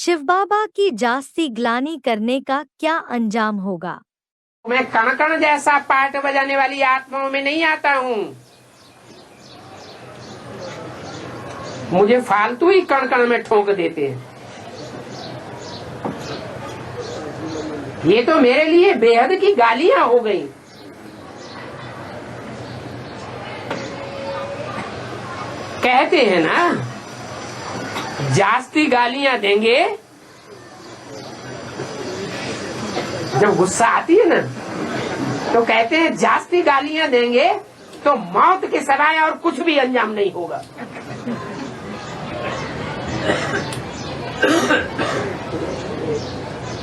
शिव बाबा की जास्ती ग्लानि करने का क्या अंजाम होगा? मैं कण कण जैसा पाठ बजाने वाली आत्माओं में नहीं आता हूँ। मुझे फालतू ही कण कण में ठोक देते हैं। ये तो मेरे लिए बेहद की गालियां हो गई। कहते हैं ना, जास्ती गालियां देंगे, जब गुस्सा आती है ना तो कहते हैं जास्ती गालियां देंगे तो मौत के सिवाय और कुछ भी अंजाम नहीं होगा।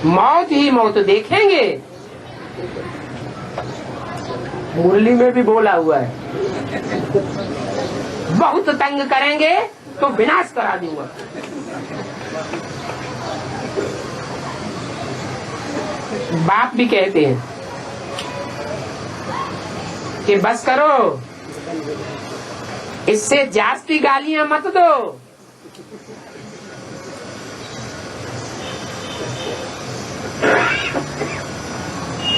मौत ही मौत देखेंगे। मुरली में भी बोला हुआ है, बहुत तंग करेंगे तो विनाश करा दूंगा। बाप भी कहते हैं कि बस करो, इससे जास्ती गालियां मत दो।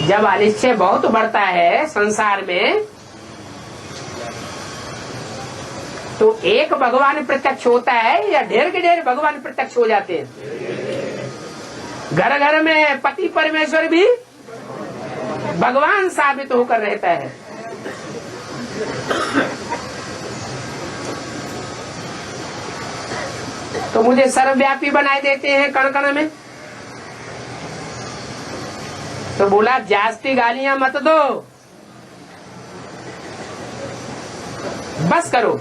जब आलस्य बहुत बढ़ता है संसार में तो एक भगवान प्रत्यक्ष होता है या ढेर के ढेर भगवान प्रत्यक्ष हो जाते हैं। घर घर में पति परमेश्वर भी भगवान साबित होकर रहता है। तो मुझे सर्वव्यापी बनाए देते हैं कण कण में। तो बोला जास्ती गालियां मत दो, बस करो।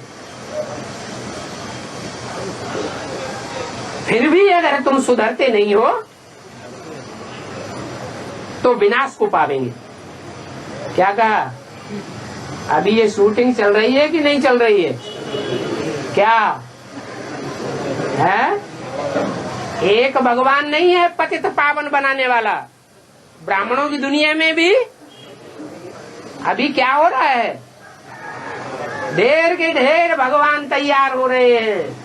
फिर भी अगर तुम सुधरते नहीं हो तो विनाश को पावेंगे। क्या कहा? अभी ये शूटिंग चल रही है कि नहीं चल रही है? क्या है? एक भगवान नहीं है पतित पावन बनाने वाला। ब्राह्मणों की दुनिया में भी अभी क्या हो रहा है? ढेर के ढेर भगवान तैयार हो रहे हैं।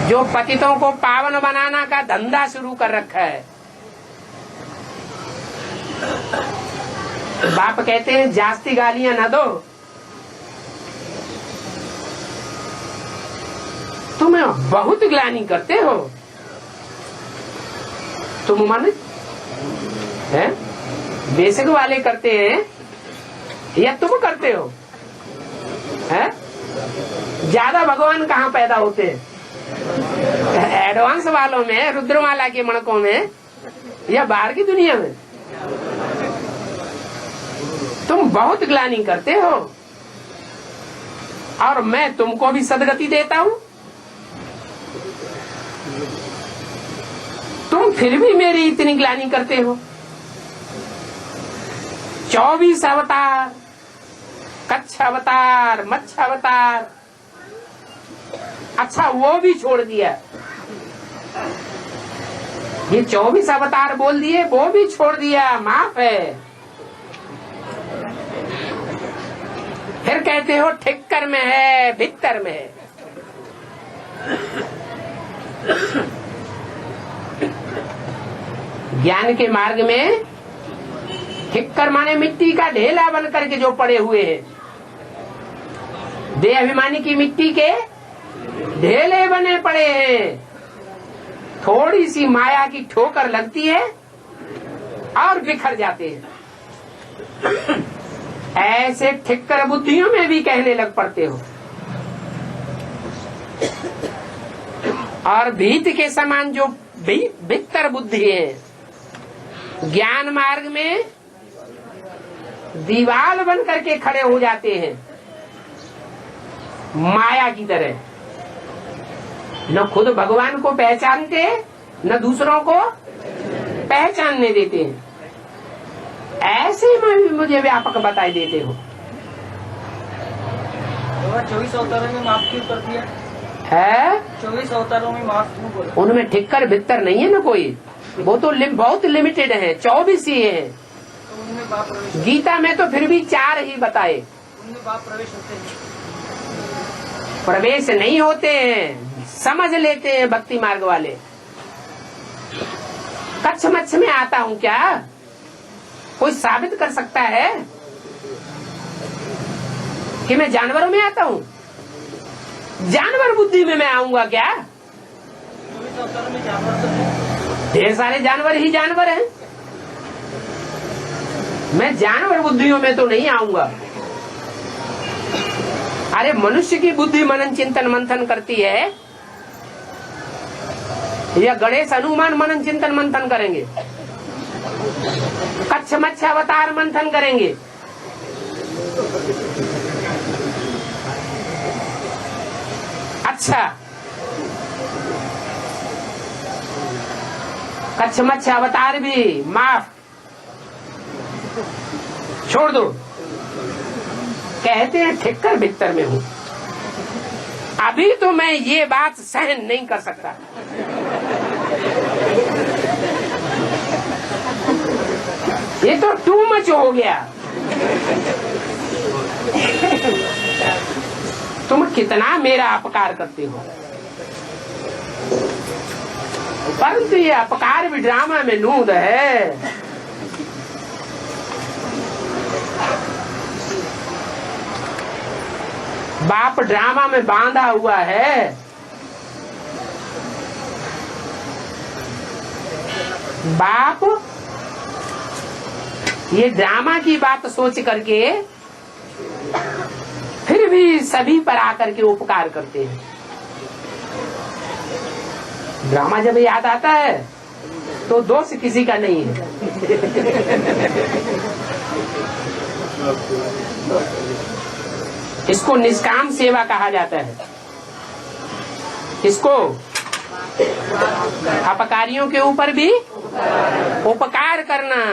जो पतितों को पावन बनाना का धंधा शुरू कर रखा है। बाप कहते हैं जास्ती गालियां ना दो। तुम बहुत ग्लानि करते हो। तुम माने हैं? बेसिक वाले करते हैं या तुम करते हो? हैं? ज्यादा भगवान कहाँ पैदा होते हैं? एडवांस वालों में, रुद्रमाला के मणकों में या बाहर की दुनिया में? तुम बहुत ग्लानि करते हो और मैं तुमको भी सदगति देता हूं। तुम फिर भी मेरी इतनी ग्लानि करते हो। 24 अवतार, कच्छ अवतार, मत्स्य अवतार, अच्छा वो भी छोड़ दिया। ये 24 अवतार बोल दिए, वो भी छोड़ दिया, माफ है। फिर कहते हो ठिक्कर में है, भीतर में है। ज्ञान के मार्ग में ठिक्कर माने मिट्टी का ढेला बन करके जो पड़े हुए हैं। देह अभिमानी की मिट्टी के ढेले बने पड़े हैं। थोड़ी सी माया की ठोकर लगती है और बिखर जाते हैं। ऐसे ठिक्कर बुद्धियों में भी कहने लग पड़ते हो। और भीत के समान जो भीतर बुद्धि है, ज्ञान मार्ग में दीवार बन करके खड़े हो जाते हैं माया की तरह। न खुद भगवान को पहचानते, न दूसरों को पहचानने देते हैं। ऐसे में मुझे व्यापक बताई देते हो। 24 अवतारों में माफ क्यों कर दिया है? 24 अवतारों में माफ क्यों बोला? उनमें ठिक्कर भीतर नहीं है ना कोई। वो तो बहुत लिमिटेड है, 24 ही है। तो उनमें बाप प्रवेश, गीता में तो फिर भी 4 ही बताए। उनमें बाप प्रवेश होते हैं। प्रवेश नहीं होते हैं, समझ लेते हैं भक्ति मार्ग वाले। कच्छ मच्छ में आता हूँ क्या? कोई साबित कर सकता है कि मैं जानवरों में आता हूँ? जानवर बुद्धि में मैं आऊंगा क्या? 24 अवतारों में जानवर तो है। ढेर सारे जानवर ही जानवर हैं। मैं जानवर बुद्धियों में तो नहीं आऊंगा। अरे मनुष्य की बुद्धि मनन चिंतन मंथन करती है या गणेश हनुमान मनन चिंतन मंथन करेंगे? कच्छ मच्छ अवतार मंथन करेंगे? अच्छा, कच्छ मच्छ अवतार भी माफ छोड़ दो। कहते हैं ठिक्कर भीतर में हूं। अभी तो मैं ये बात सहन नहीं कर सकता। ये तो टू मच हो गया। तुम कितना मेरा अपकार करते हो, परंतु ये अपकार भी ड्रामा में नूद है। बाप ड्रामा में बांधा हुआ है। बाप ये ड्रामा की बात सोच करके फिर भी सभी पर आकर के उपकार करते हैं। ड्रामा जब याद आता है तो दोष किसी का नहीं है। इसको निष्काम सेवा कहा जाता है। इसको अपकारियों के ऊपर भी उपकार करना,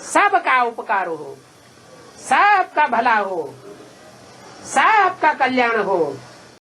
सबका उपकार हो, सबका भला हो, सबका कल्याण हो।